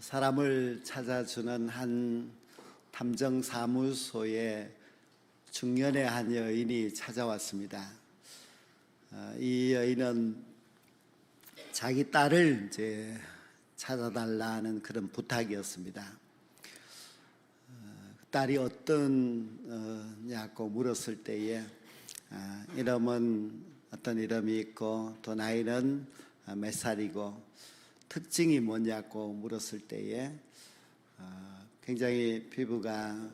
사람을 찾아주는 한 탐정사무소에 중년의 한 여인이 찾아왔습니다. 이 여인은 자기 딸을 이제 찾아달라는 그런 부탁이었습니다. 딸이 어떠냐고 물었을 때에 이름은 어떤 이름이 있고 또 나이는 몇 살이고 특징이 뭐냐고 물었을 때에 굉장히 피부가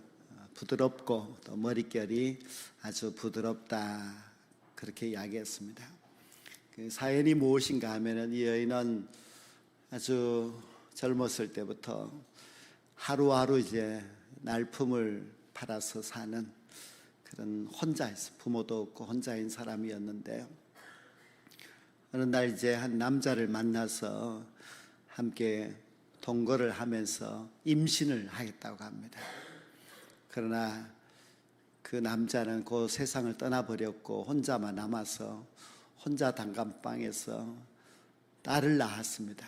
부드럽고 또 머릿결이 아주 부드럽다 그렇게 이야기했습니다. 그 사연이 무엇인가 하면은 이 여인은 아주 젊었을 때부터 하루하루 이제 날품을 팔아서 사는 그런 혼자였어. 부모도 없고 혼자인 사람이었는데 어느 날 이제 한 남자를 만나서 함께 동거를 하면서 임신을 하겠다고 합니다. 그러나 그 남자는 그 세상을 떠나버렸고 혼자만 남아서 혼자 단칸방에서 딸을 낳았습니다.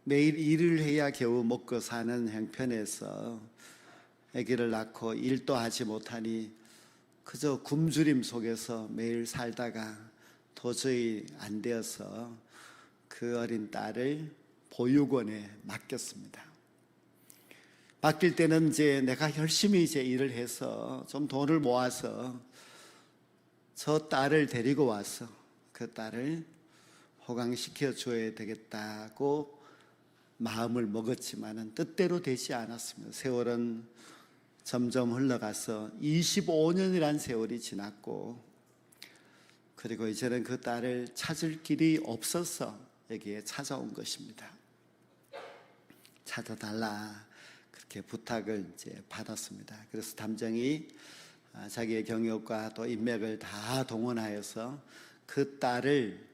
매일 일을 해야 겨우 먹고 사는 형편에서 아기를 낳고 일도 하지 못하니 그저 굶주림 속에서 매일 살다가 도저히 안 되어서 그 어린 딸을 보육원에 맡겼습니다. 맡길 때는 이제 내가 열심히 이제 일을 해서 좀 돈을 모아서 저 딸을 데리고 와서 그 딸을 호강시켜 줘야 되겠다고 마음을 먹었지만은 뜻대로 되지 않았습니다. 세월은 점점 흘러가서 25년이란 세월이 지났고 그리고 이제는 그 딸을 찾을 길이 없어서 여기에 찾아온 것입니다. 찾아달라 그렇게 부탁을 이제 받았습니다. 그래서 탐정이 자기의 경력과 또 인맥을 다 동원하여서 그 딸을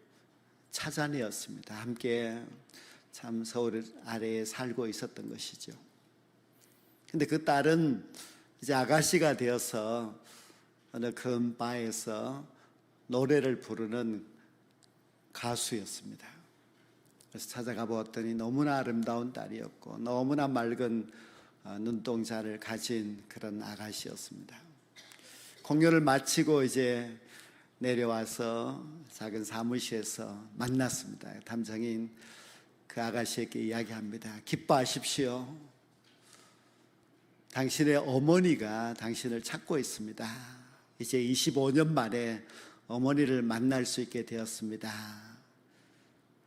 찾아내었습니다. 함께 참 서울 아래에 살고 있었던 것이죠. 근데 그 딸은 이제 아가씨가 되어서 어느 큰 바에서 노래를 부르는 가수였습니다. 그래서 찾아가 보았더니 너무나 아름다운 딸이었고 너무나 맑은 눈동자를 가진 그런 아가씨였습니다. 공연을 마치고 이제 내려와서 작은 사무실에서 만났습니다. 탐정인 그 아가씨에게 이야기합니다. 기뻐하십시오. 당신의 어머니가 당신을 찾고 있습니다. 이제 25년 만에 어머니를 만날 수 있게 되었습니다.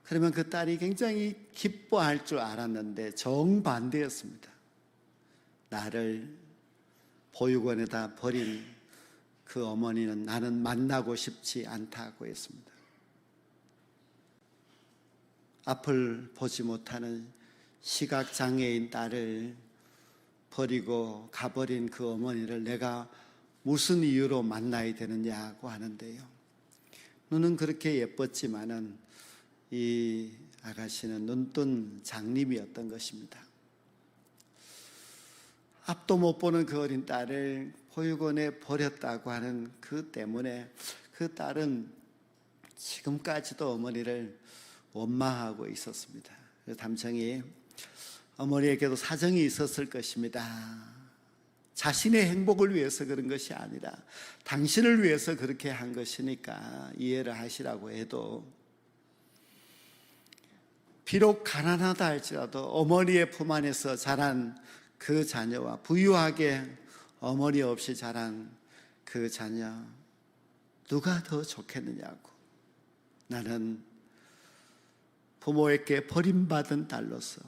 그러면 그 딸이 굉장히 기뻐할 줄 알았는데 정반대였습니다. 나를 보육원에다 버린 그 어머니는 나는 만나고 싶지 않다고 했습니다. 앞을 보지 못하는 시각장애인 딸을 버리고 가버린 그 어머니를 내가 무슨 이유로 만나야 되느냐고 하는데요. 눈은 그렇게 예뻤지만은 이 아가씨는 눈뜬 장님이었던 것입니다. 앞도 못 보는 그 어린 딸을 보육원에 버렸다고 하는 그 때문에 그 딸은 지금까지도 어머니를 원망하고 있었습니다. 그래서 탐정이 어머니에게도 사정이 있었을 것입니다. 자신의 행복을 위해서 그런 것이 아니라 당신을 위해서 그렇게 한 것이니까 이해를 하시라고 해도 비록 가난하다 할지라도 어머니의 품 안에서 자란 그 자녀와 부유하게 어머니 없이 자란 그 자녀 누가 더 좋겠느냐고. 나는 부모에게 버림받은 딸로서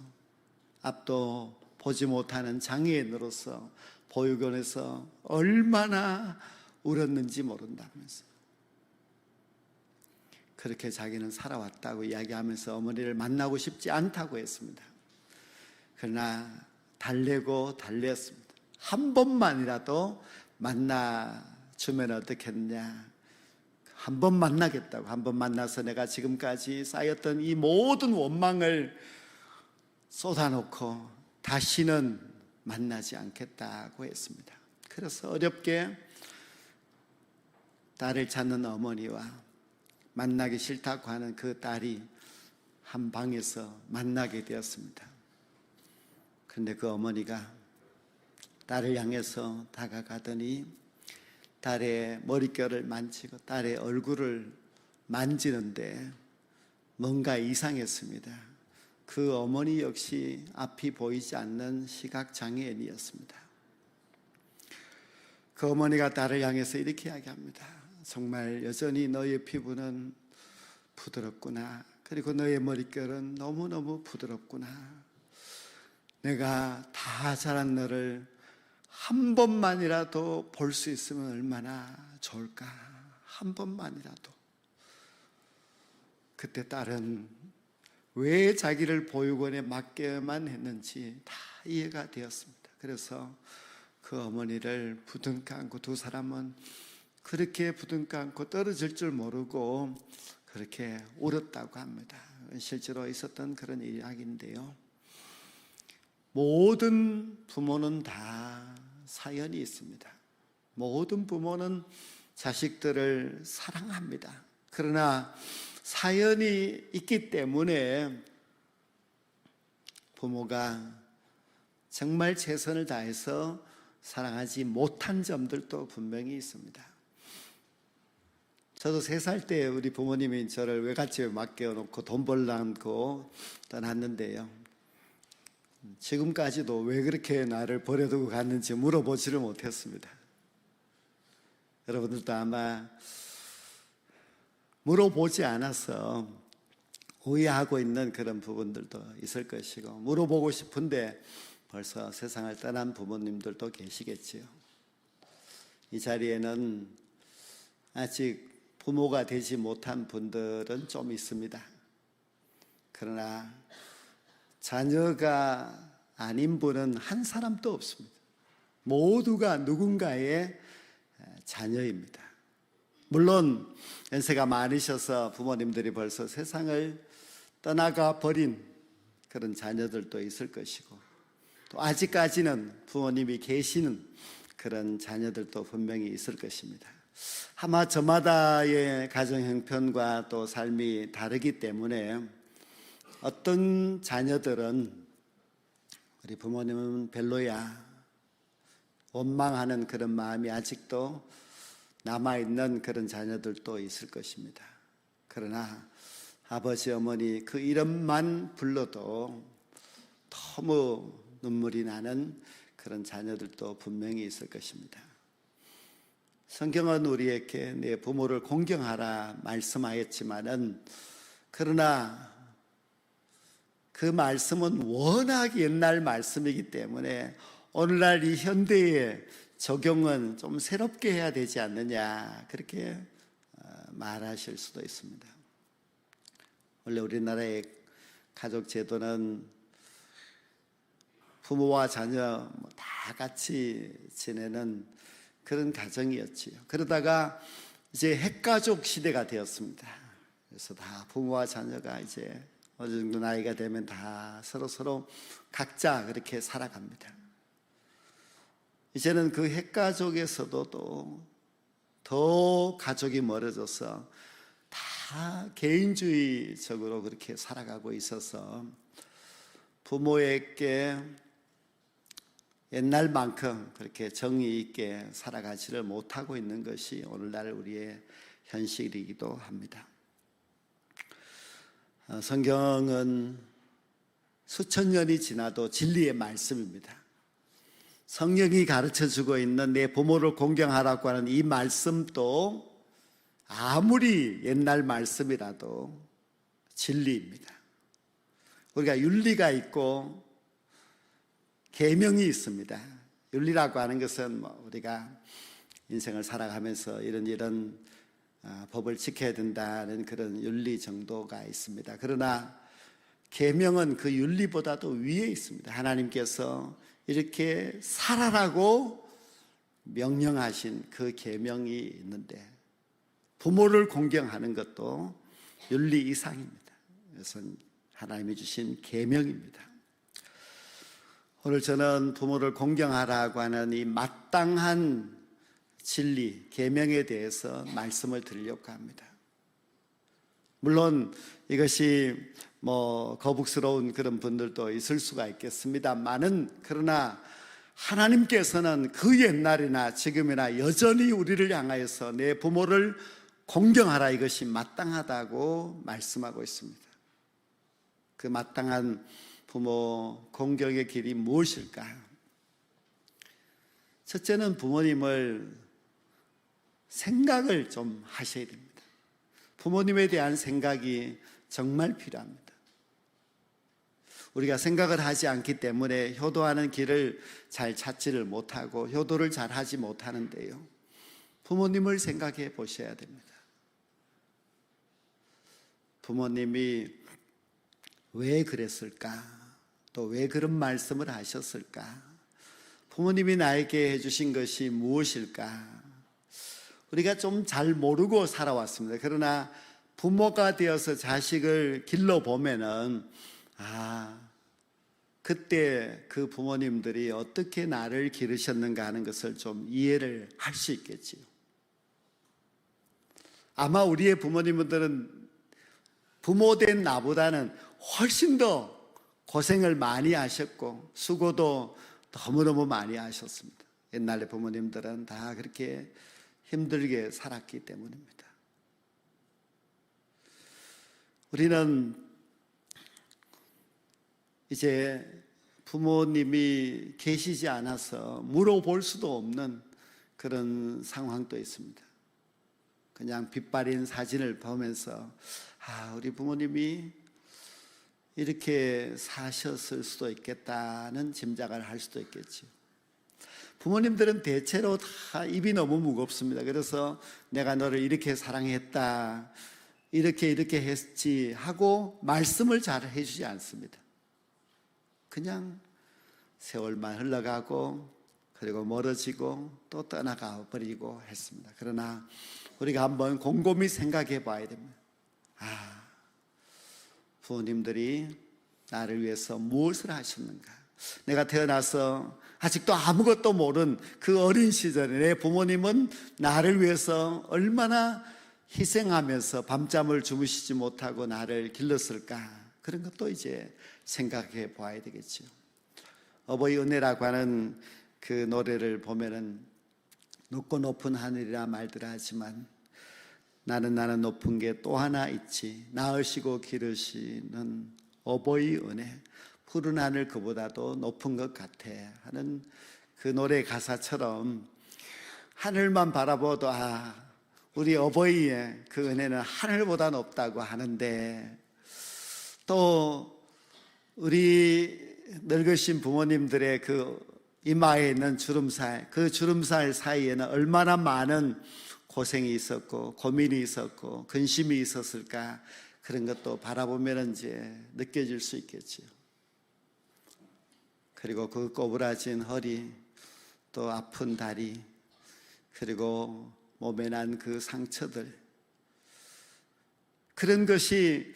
앞도 보지 못하는 장애인으로서 보육원에서 얼마나 울었는지 모른다면서 그렇게 자기는 살아왔다고 이야기하면서 어머니를 만나고 싶지 않다고 했습니다. 그러나 달래고 달랬습니다. 한 번만이라도 만나주면 어떻겠느냐. 한 번 만나겠다고. 한 번 만나서 내가 지금까지 쌓였던 이 모든 원망을 쏟아놓고 다시는 만나지 않겠다고 했습니다. 그래서 어렵게 딸을 찾는 어머니와 만나기 싫다고 하는 그 딸이 한 방에서 만나게 되었습니다. 그런데 그 어머니가 딸을 향해서 다가가더니 딸의 머릿결을 만지고 딸의 얼굴을 만지는데 뭔가 이상했습니다. 그 어머니 역시 앞이 보이지 않는 시각장애인이었습니다. 그 어머니가 딸을 향해서 이렇게 이야기합니다. 정말 여전히 너의 피부는 부드럽구나. 그리고 너의 머릿결은 너무너무 부드럽구나. 내가 다 자란 너를 한 번만이라도 볼 수 있으면 얼마나 좋을까. 한 번만이라도. 그때 딸은 왜 자기를 보육원에 맡겨야만 했는지 다 이해가 되었습니다. 그래서 그 어머니를 부둥켜 안고 두 사람은 그렇게 부둥켜 안고 떨어질 줄 모르고 그렇게 울었다고 합니다. 실제로 있었던 그런 이야기인데요. 모든 부모는 다 사연이 있습니다. 모든 부모는 자식들을 사랑합니다. 그러나 사연이 있기 때문에 부모가 정말 최선을 다해서 사랑하지 못한 점들도 분명히 있습니다. 저도 3살 때 우리 부모님이 저를 외갓집에 맡겨놓고 돈 벌라고 떠났는데요. 지금까지도 왜 그렇게 나를 버려두고 갔는지 물어보지를 못했습니다. 여러분들도 아마 물어보지 않아서 오해하고 있는 그런 부분들도 있을 것이고, 물어보고 싶은데 벌써 세상을 떠난 부모님들도 계시겠지요. 이 자리에는 아직 부모가 되지 못한 분들은 좀 있습니다. 그러나 자녀가 아닌 분은 한 사람도 없습니다. 모두가 누군가의 자녀입니다. 물론 연세가 많으셔서 부모님들이 벌써 세상을 떠나가 버린 그런 자녀들도 있을 것이고, 또 아직까지는 부모님이 계시는 그런 자녀들도 분명히 있을 것입니다. 아마 저마다의 가정 형편과 또 삶이 다르기 때문에 어떤 자녀들은 우리 부모님은 별로야, 원망하는 그런 마음이 아직도 남아있는 그런 자녀들도 있을 것입니다. 그러나 아버지, 어머니 그 이름만 불러도 너무 눈물이 나는 그런 자녀들도 분명히 있을 것입니다. 성경은 우리에게 내 부모를 공경하라 말씀하였지만은, 그러나 그 말씀은 워낙 옛날 말씀이기 때문에 오늘날 이 현대의 적용은 좀 새롭게 해야 되지 않느냐, 그렇게 말하실 수도 있습니다. 원래 우리나라의 가족 제도는 부모와 자녀 다 같이 지내는 그런 가정이었지요. 그러다가 이제 핵가족 시대가 되었습니다. 그래서 다 부모와 자녀가 이제 어느 정도 나이가 되면 다 서로 각자 그렇게 살아갑니다. 이제는 그 핵가족에서도 또 더 가족이 멀어져서 다 개인주의적으로 그렇게 살아가고 있어서 부모에게 옛날만큼 그렇게 정의 있게 살아가지를 못하고 있는 것이 오늘날 우리의 현실이기도 합니다. 성경은 수천 년이 지나도 진리의 말씀입니다. 성령이 가르쳐주고 있는 내 부모를 공경하라고 하는 이 말씀도 아무리 옛날 말씀이라도 진리입니다. 우리가 윤리가 있고 계명이 있습니다. 윤리라고 하는 것은 우리가 인생을 살아가면서 이런 법을 지켜야 된다는 그런 윤리 정도가 있습니다. 그러나 계명은 그 윤리보다도 위에 있습니다. 하나님께서 이렇게 살아라고 명령하신 그 계명이 있는데, 부모를 공경하는 것도 윤리 이상입니다. 그것은 하나님이 주신 계명입니다. 오늘 저는 부모를 공경하라고 하는 이 마땅한 진리, 계명에 대해서 말씀을 드리려고 합니다. 물론 이것이 거북스러운 그런 분들도 있을 수가 있겠습니다만은, 그러나 하나님께서는 그 옛날이나 지금이나 여전히 우리를 향하여서 내 부모를 공경하라, 이것이 마땅하다고 말씀하고 있습니다. 그 마땅한 부모 공경의 길이 무엇일까? 첫째는 부모님을 생각을 좀 하셔야 됩니다. 부모님에 대한 생각이 정말 필요합니다. 우리가 생각을 하지 않기 때문에 효도하는 길을 잘 찾지를 못하고 효도를 잘 하지 못하는데요, 부모님을 생각해 보셔야 됩니다. 부모님이 왜 그랬을까? 또 왜 그런 말씀을 하셨을까? 부모님이 나에게 해주신 것이 무엇일까? 우리가 좀 잘 모르고 살아왔습니다. 그러나 부모가 되어서 자식을 길러보면은, 그때 그 부모님들이 어떻게 나를 기르셨는가 하는 것을 좀 이해를 할 수 있겠지요. 아마 우리의 부모님들은 부모된 나보다는 훨씬 더 고생을 많이 하셨고 수고도 너무너무 많이 하셨습니다. 옛날에 부모님들은 다 그렇게 힘들게 살았기 때문입니다. 우리는 이제 부모님이 계시지 않아서 물어볼 수도 없는 그런 상황도 있습니다. 그냥 빛바랜 사진을 보면서 우리 부모님이 이렇게 사셨을 수도 있겠다는 짐작을 할 수도 있겠죠. 부모님들은 대체로 다 입이 너무 무겁습니다. 그래서 내가 너를 이렇게 사랑했다, 이렇게 했지 하고 말씀을 잘 해주지 않습니다. 그냥 세월만 흘러가고 그리고 멀어지고 또 떠나가 버리고 했습니다. 그러나 우리가 한번 곰곰이 생각해 봐야 됩니다. 부모님들이 나를 위해서 무엇을 하셨는가? 내가 태어나서 아직도 아무것도 모른 그 어린 시절에 내 부모님은 나를 위해서 얼마나 희생하면서 밤잠을 주무시지 못하고 나를 길렀을까? 그런 것도 이제 생각해 봐야 되겠죠. 어버이 은혜라고 하는 그 노래를 보면은 높고 높은 하늘이라 말들 하지만 나는 높은 게 또 하나 있지, 낳으시고 기르시는 어버이 은혜, 푸른 하늘 그보다도 높은 것 같아 하는 그 노래 가사처럼 하늘만 바라보도 우리 어버이의 그 은혜는 하늘보다 높다고 하는데, 또 우리 늙으신 부모님들의 그 이마에 있는 주름살, 그 주름살 사이에는 얼마나 많은 고생이 있었고 고민이 있었고 근심이 있었을까, 그런 것도 바라보면 이제 느껴질 수 있겠지요. 그리고 그 꼬부라진 허리, 또 아픈 다리, 그리고 몸에 난 그 상처들, 그런 것이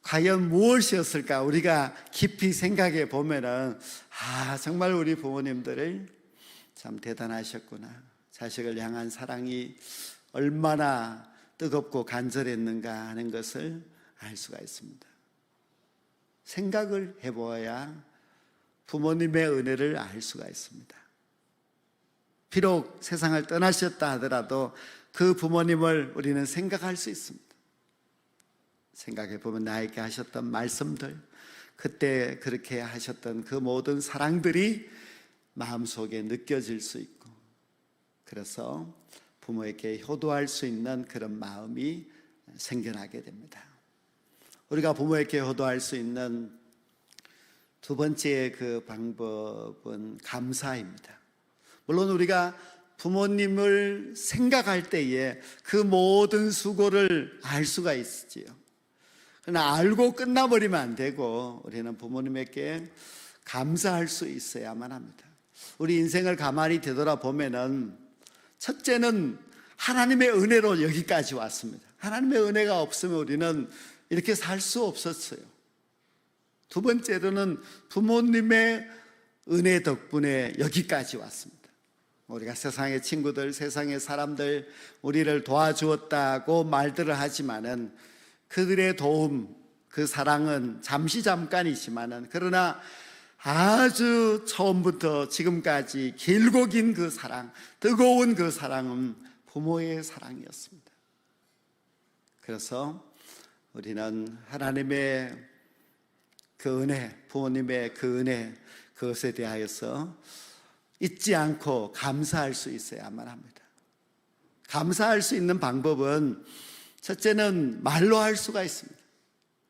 과연 무엇이었을까? 우리가 깊이 생각해 보면은 정말 우리 부모님들을 참 대단하셨구나, 자식을 향한 사랑이 얼마나 뜨겁고 간절했는가 하는 것을 알 수가 있습니다. 생각을 해보아야 부모님의 은혜를 알 수가 있습니다. 비록 세상을 떠나셨다 하더라도 그 부모님을 우리는 생각할 수 있습니다. 생각해 보면 나에게 하셨던 말씀들, 그때 그렇게 하셨던 그 모든 사랑들이 마음속에 느껴질 수 있고, 그래서 부모에게 효도할 수 있는 그런 마음이 생겨나게 됩니다. 우리가 부모에게 효도할 수 있는 두 번째 그 방법은 감사입니다. 물론 우리가 부모님을 생각할 때에 그 모든 수고를 알 수가 있지요. 그러나 알고 끝나버리면 안 되고 우리는 부모님에게 감사할 수 있어야만 합니다. 우리 인생을 가만히 되돌아보면은 첫째는 하나님의 은혜로 여기까지 왔습니다. 하나님의 은혜가 없으면 우리는 이렇게 살 수 없었어요. 두 번째로는 부모님의 은혜 덕분에 여기까지 왔습니다. 우리가 세상의 친구들, 세상의 사람들 우리를 도와주었다고 말들을 하지만은 그들의 도움, 그 사랑은 잠깐이지만은 그러나 아주 처음부터 지금까지 길고 긴 그 사랑, 뜨거운 그 사랑은 부모의 사랑이었습니다. 그래서 우리는 하나님의 그 은혜, 부모님의 그 은혜, 그것에 대하여서 잊지 않고 감사할 수 있어야만 합니다. 감사할 수 있는 방법은 첫째는 말로 할 수가 있습니다.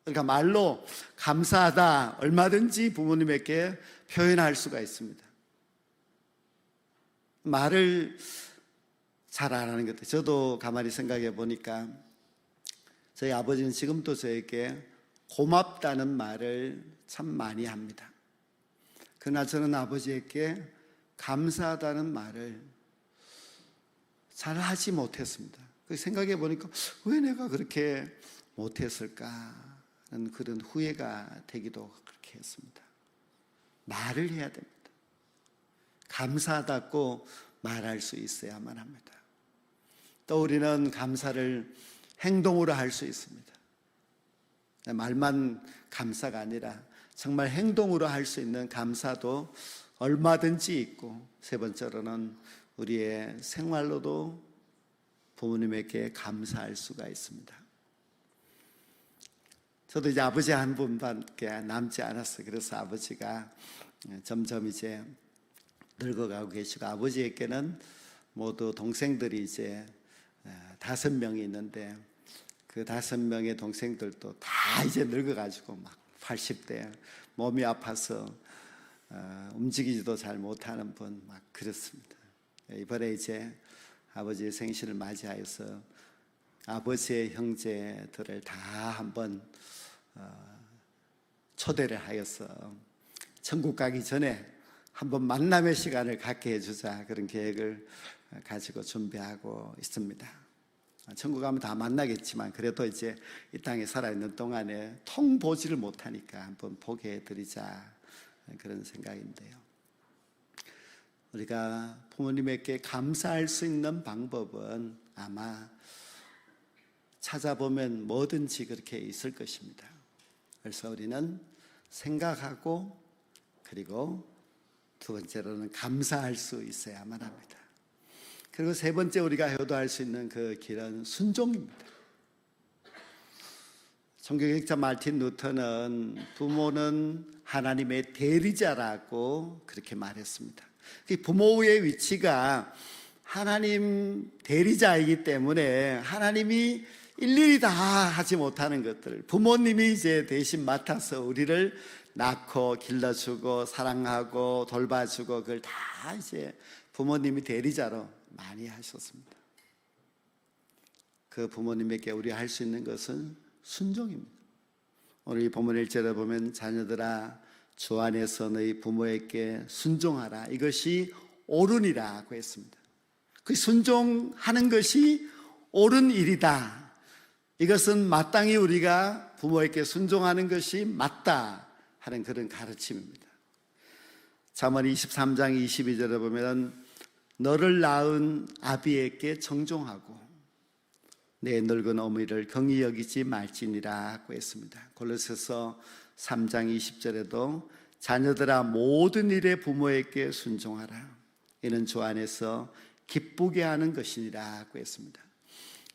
그러니까 말로 감사하다 얼마든지 부모님에게 표현할 수가 있습니다. 말을 잘 안 하는 것 같아요. 저도 가만히 생각해 보니까 저희 아버지는 지금도 저에게 고맙다는 말을 참 많이 합니다. 그러나 저는 아버지에게 감사하다는 말을 잘 하지 못했습니다. 생각해 보니까 왜 내가 그렇게 못했을까 하는 그런 후회가 되기도 그렇게 했습니다. 말을 해야 됩니다. 감사하다고 말할 수 있어야만 합니다. 또 우리는 감사를 행동으로 할 수 있습니다. 말만 감사가 아니라 정말 행동으로 할 수 있는 감사도 얼마든지 있고, 세 번째로는 우리의 생활로도 부모님에게 감사할 수가 있습니다. 저도 이제 아버지 한 분밖에 남지 않았어요. 그래서 아버지가 점점 이제 늙어가고 계시고, 아버지에게는 모두 동생들이 이제 5명이 있는데 그 5명의 동생들도 다 이제 늙어가지고 막 80대 몸이 아파서 움직이지도 잘 못하는 분 막 그렇습니다. 이번에 이제 아버지의 생신을 맞이하여서 아버지의 형제들을 다 한번 초대를 하여서 천국 가기 전에 한번 만남의 시간을 갖게 해주자, 그런 계획을 가지고 준비하고 있습니다. 천국 가면 다 만나겠지만 그래도 이제 이 땅에 살아있는 동안에 통 보지를 못하니까 한번 보게 해드리자, 그런 생각인데요. 우리가 부모님에게 감사할 수 있는 방법은 아마 찾아보면 뭐든지 그렇게 있을 것입니다. 그래서 우리는 생각하고, 그리고 두 번째로는 감사할 수 있어야만 합니다. 그리고 세 번째 우리가 효도할 수 있는 그 길은 순종입니다. 종교개혁자 마틴 루터는 부모는 하나님의 대리자라고 그렇게 말했습니다. 부모의 위치가 하나님 대리자이기 때문에 하나님이 일일이 다 하지 못하는 것들, 부모님이 이제 대신 맡아서 우리를 낳고 길러주고 사랑하고 돌봐주고, 그걸 다 이제 부모님이 대리자로 많이 하셨습니다. 그 부모님에게 우리 할 수 있는 것은 순종입니다. 오늘 이 본문 1절에 보면 자녀들아 주 안에서 너희 부모에게 순종하라, 이것이 옳으니라고 했습니다. 그 순종하는 것이 옳은 일이다, 이것은 마땅히 우리가 부모에게 순종하는 것이 맞다 하는 그런 가르침입니다. 잠언 23장 22절에 보면 너를 낳은 아비에게 정종하고 내 늙은 어머니를 경히 여기지 말지니라 하고 했습니다. 골로새서 3장 20절에도 자녀들아 모든 일에 부모에게 순종하라, 이는 주 안에서 기쁘게 하는 것이니라 하고 했습니다.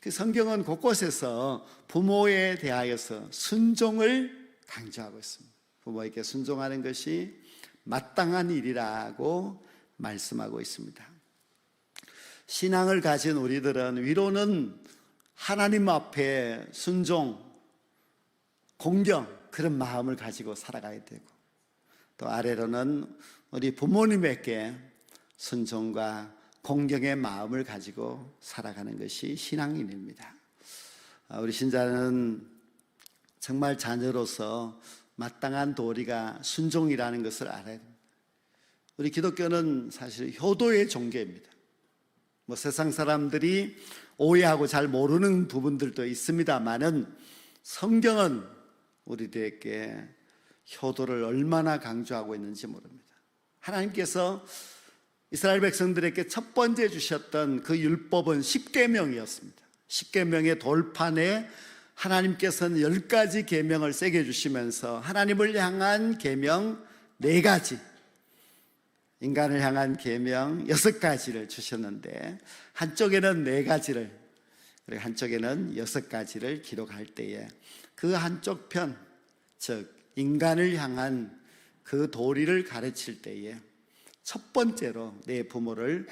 그 성경은 곳곳에서 부모에 대하여서 순종을 강조하고 있습니다. 부모에게 순종하는 것이 마땅한 일이라고 말씀하고 있습니다. 신앙을 가진 우리들은 위로는 하나님 앞에 순종, 공경, 그런 마음을 가지고 살아가야 되고, 또 아래로는 우리 부모님에게 순종과 공경의 마음을 가지고 살아가는 것이 신앙인입니다. 우리 신자는 정말 자녀로서 마땅한 도리가 순종이라는 것을 알아야 됩니다. 우리 기독교는 사실 효도의 종교입니다. 세상 사람들이 오해하고 잘 모르는 부분들도 있습니다만은 성경은 우리들에게 효도를 얼마나 강조하고 있는지 모릅니다. 하나님께서 이스라엘 백성들에게 첫 번째 주셨던 그 율법은 십계명이었습니다. 십계명의 돌판에 하나님께서는 10가지 계명을 새겨 주시면서 하나님을 향한 계명 4가지, 인간을 향한 계명 6가지를 주셨는데, 한쪽에는 4가지를, 그리고 한쪽에는 6가지를 기록할 때에 그 한쪽 편, 즉 인간을 향한 그 도리를 가르칠 때에 첫 번째로 내 부모를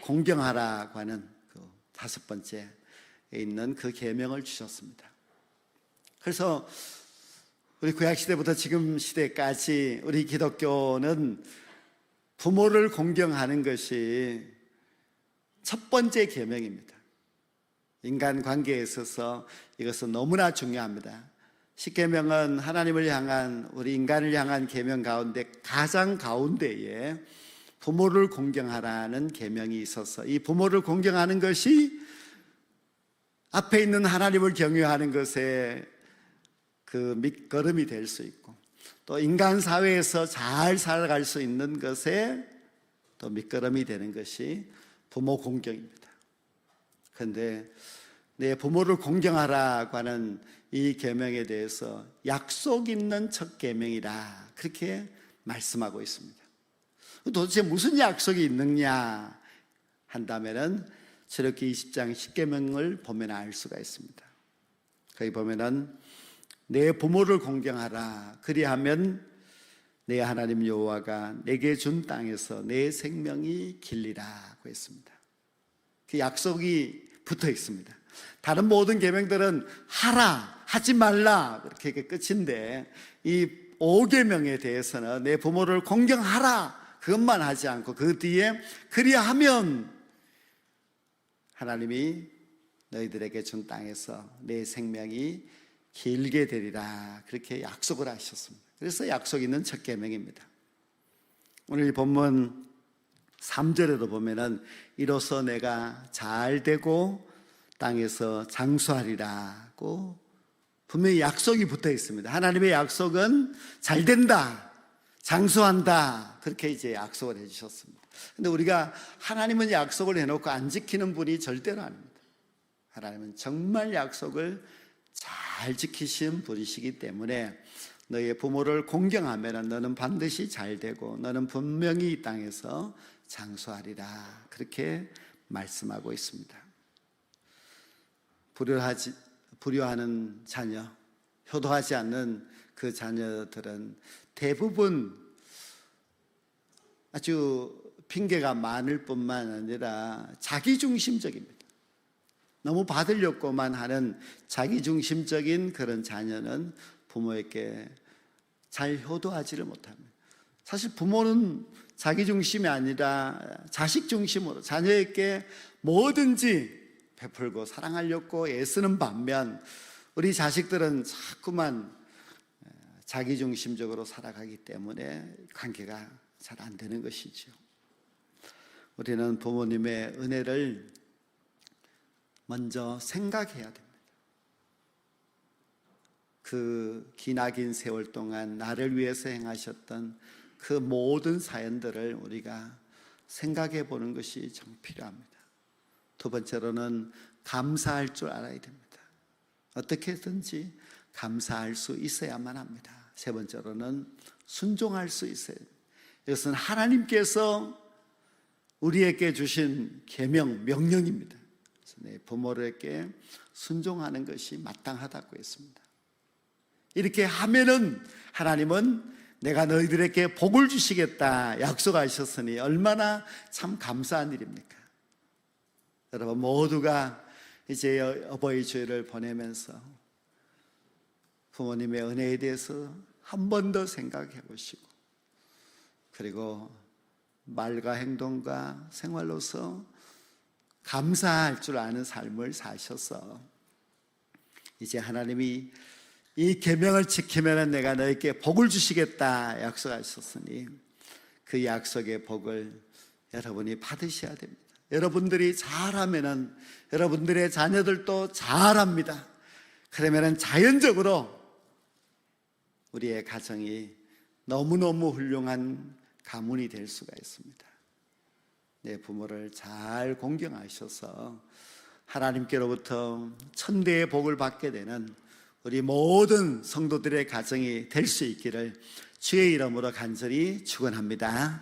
공경하라고 하는 그 5번째에 있는 그 계명을 주셨습니다. 그래서 우리 구약시대부터 지금 시대까지 우리 기독교는 부모를 공경하는 것이 첫 번째 계명입니다. 인간관계에 있어서 이것은 너무나 중요합니다. 십계명은 하나님을 향한, 우리 인간을 향한 계명 가운데 가장 가운데에 부모를 공경하라는 계명이 있어서, 이 부모를 공경하는 것이 앞에 있는 하나님을 경외하는 것에 그 밑거름이 될 수 있고, 또 인간 사회에서 잘 살아갈 수 있는 것에 또 밑거름이 되는 것이 부모 공경입니다. 그런데 내 부모를 공경하라고 하는 이 계명에 대해서 약속 있는 첫 계명이다, 그렇게 말씀하고 있습니다. 도대체 무슨 약속이 있느냐 한다면은 출애굽기 20장 10계명을 보면 알 수가 있습니다. 거기 보면은 내 부모를 공경하라, 그리하면 내 하나님 여호와가 내게 준 땅에서 내 생명이 길리라고 했습니다. 그 약속이 붙어 있습니다. 다른 모든 계명들은 하라, 하지 말라, 그렇게 끝인데 이 5계명에 대해서는 내 부모를 공경하라, 그것만 하지 않고 그 뒤에 그리하면 하나님이 너희들에게 준 땅에서 내 생명이 길게 되리라, 그렇게 약속을 하셨습니다. 그래서 약속 있는 첫 계명입니다. 오늘 이 본문 3절에도 보면은 이로써 내가 잘 되고 땅에서 장수하리라고 분명히 약속이 붙어 있습니다. 하나님의 약속은 잘 된다, 장수한다, 그렇게 이제 약속을 해주셨습니다. 근데 우리가 하나님은 약속을 해놓고 안 지키는 분이 절대로 아닙니다. 하나님은 정말 약속을 잘 지키신 분이시기 때문에 너의 부모를 공경하면 너는 반드시 잘 되고 너는 분명히 이 땅에서 장수하리라, 그렇게 말씀하고 있습니다. 불효하는 자녀, 효도하지 않는 그 자녀들은 대부분 아주 핑계가 많을 뿐만 아니라 자기중심적입니다. 너무 받으려고만 하는 자기중심적인 그런 자녀는 부모에게 잘 효도하지를 못합니다. 사실 부모는 자기중심이 아니라 자식중심으로 자녀에게 뭐든지 베풀고 사랑하려고 애쓰는 반면 우리 자식들은 자꾸만 자기중심적으로 살아가기 때문에 관계가 잘 안 되는 것이죠. 우리는 부모님의 은혜를 먼저 생각해야 됩니다. 그 기나긴 세월 동안 나를 위해서 행하셨던 그 모든 사연들을 우리가 생각해 보는 것이 정 필요합니다. 두 번째로는 감사할 줄 알아야 됩니다. 어떻게든지 감사할 수 있어야만 합니다. 세 번째로는 순종할 수 있어야 됩니다. 이것은 하나님께서 우리에게 주신 계명, 명령입니다. 그래서 내 부모에게 순종하는 것이 마땅하다고 했습니다. 이렇게 하면은 하나님은 내가 너희들에게 복을 주시겠다 약속하셨으니 얼마나 참 감사한 일입니까? 여러분 모두가 이제 어버이 주일을 보내면서 부모님의 은혜에 대해서 한 번 더 생각해 보시고, 그리고 말과 행동과 생활로서 감사할 줄 아는 삶을 사셔서 이제 하나님이 이 계명을 지키면 내가 너에게 복을 주시겠다 약속하셨으니 그 약속의 복을 여러분이 받으셔야 됩니다. 여러분들이 잘하면은 여러분들의 자녀들도 잘합니다. 그러면은 자연적으로 우리의 가정이 너무너무 훌륭한 가문이 될 수가 있습니다. 내 부모를 잘 공경하셔서 하나님께로부터 천대의 복을 받게 되는 우리 모든 성도들의 가정이 될 수 있기를 주의 이름으로 간절히 축원합니다.